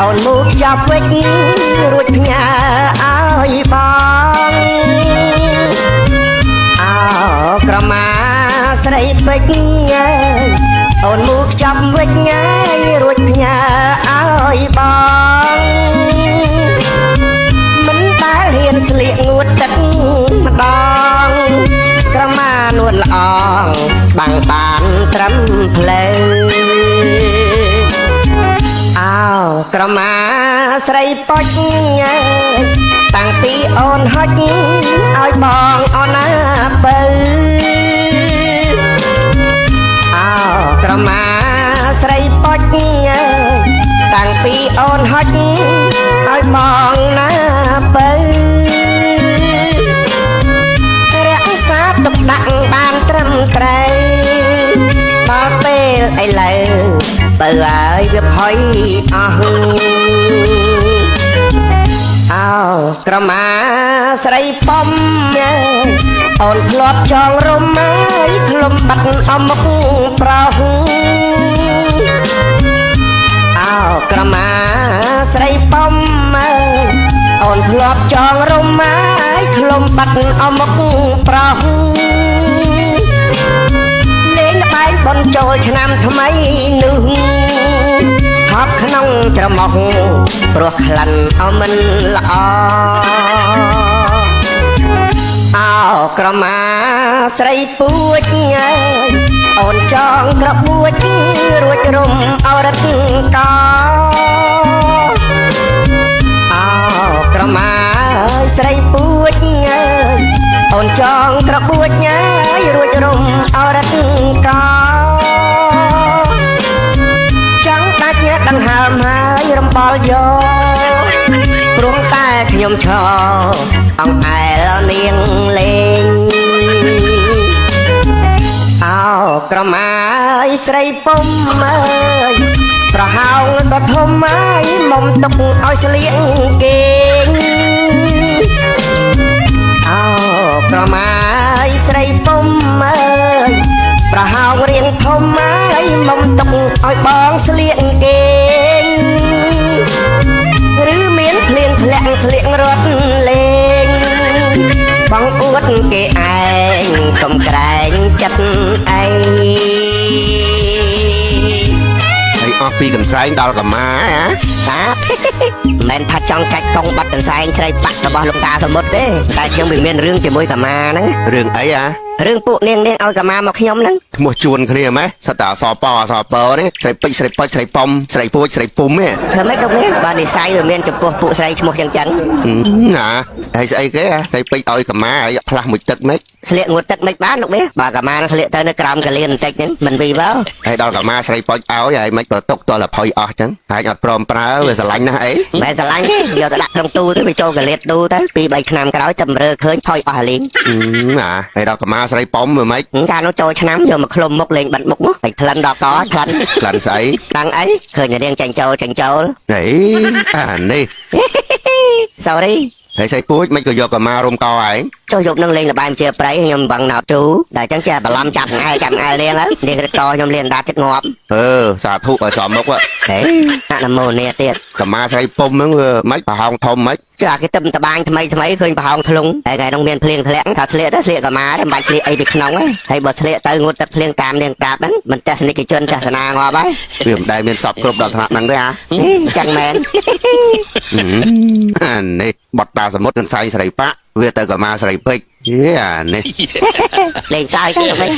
អូនមកចាប់វិញរួចផ្ញើឲ្យបងអោក្រមាស្រីពេជ្រអូនមកចាប់វិញរួចផ្ញើឲ្យបងមិនដែលហ៊ានស្លៀកងួតទឹកម្ដងក្រមានួនល្អងបាំងបានត្រឹមផ្លូវអោក្រមាស្រីប៉ុចតាំងពីអូនហុចឲ្យបងអូនណាបើអោក្រមាស្រីប៉ុចតាំងពីអូនហុចឲ្យបងណាបើរក្សាទុកដាក់បានត្រឹមត្រូវដល់ពេលឥឡូវបើឲ្យវាផុយអស់អោក្រមាស្រីប៉ុមអូនធ្លាប់ចងរំហើយធ្លុំបាត់អមុខប្រោះអោក្រមាស្រីប៉ុមអូនធ្លាប់ចងរំហើយធ្លុំបាត់អមុខប្រោះលេងល្បែងបន់ចូលឆ្នាំថ្មីនោះហប់ក្នុងច្រមុះព្រោះក្លិនអមិនល្អអោក្រមាស្រីពួចអូនចងក្របួចរួចរុំអរិតកអោក្រមាស្រីពួចអូនចងក្របួចរួចរុំអរិតកដង្ហើមហើយរំបល់យកព្រោះតែខ្ញុំឈរអង្អែលនាងលេងអោក្រមាស្រីពុំអើយប្រហោងក៏ធំហើយមុំទុកឲ្យស្លៀកគេងអោក្រមាស្រីពុំអើយប្រហោងរៀងធំហើយមុំទុកឲ្យបងស្លៀកគេងឬមានភ្លៀងធ្លាក់ស្លៀករត់លេងបងអួតគេឯងកុំក្រែងចិត្តអីហើយអស់ពីកន្សែងដល់កម្មាតាមិនថាចង់កាច់កង់បាត់កន្សែងស្រីបាក់របស់លោកតាសមុទ្រទេតែខ្ញុំវាមានរឿងជាមួយកម្មាហ្នឹងរឿងអីរឿងពួកនាងឲ្យកម្មាមកខ្ញុំហ្នឹងឈ្មោះជួនគ្នាម៉េចសិតតែអសពនេះស្រីពេជ្រស្រីប៉ុចស្រីប៉ុមស្រីពួចស្រីពុំហ៎ធ្វើម៉េចលោកនេះបើនិស័យវាមានចំពោះពួកស្រីឈ្មោះចឹងណាហើយស្អីគេស្រីពេជ្រឲ្យកម្មាឲ្យផ្លាស់មួយទឹកម៉េចស្លៀកងួតទឹកមិនបានលោកនេះបើកម្មាស្លៀកទៅនៅក្រោមកលៀនបន្តិចហ្នឹងមិនវីបើហើយដល់កម្មាស្រីប៉ុចឲ្យហើយមិនក៏ຕົកតលភ័យអស់ចឹងហើយអត់ព្រមប្រើវាស្រឡាញ់ណាស់អីមិនស្រឡាញ់ទេយកទៅដាក់ក្នុងទូទៅវាចូលកលៀតទូទៅ2-3ឆ្នាំក្រោយតែមើលឃើញផុយអស់លេងណាហើយដល់កម្មាស្រីប៉ុមមើលម៉េចកាលនោះចូលឆ្នាំយកមកឃ្លុំមុខលេងបាត់មុខហើយក្លិនដល់កក្លិនស្អីដឹងអីឃើញតែរៀងចាញ់ចូលហីអានេះ sorry ហើយស្រីពួចមិនក៏យកកម្មារុំកឯងចុះយកនឹងលេងលបែមជាប្រៃខ្ញុំបងណោតទូតែអញ្ចឹងចេះបន្លំចាប់ងែលនាងនាងរត់តខ្ញុំលៀនដាច់ចិត្តងាប់សាធុឲ្យសមមុខហេអនុមោទនាទៀតកម្មាស្រីពុំហ្នឹងមិនប្រហោងធំមិនចាគេទឹមតបាញថ្មីឃើញប្រហោងធ្លុងតែថ្ងៃនោះមានភ្លៀងធ្លាក់ថាស្លៀកទៅស្លៀកកម្មាទេមិនបាច់ស្លៀកអីពីក្នុងទេហើយបើស្លៀកទៅងូតទឹកភ្លៀងតាមនាងប្រាប់ហ្នឹងមិនទស្សនិកជនទស្សនាងាប់ហើយវាមិនដែលមានសពគ្រប់ដល់ថ្នាក់ហ្នឹងទេចឹងមែនអានេះបត់តាសមុទ្រកន្សែងស្រីប៉ាក់វាទៅកម្មាស្រីពេជ្រអានេះលេងសើចទៅមែន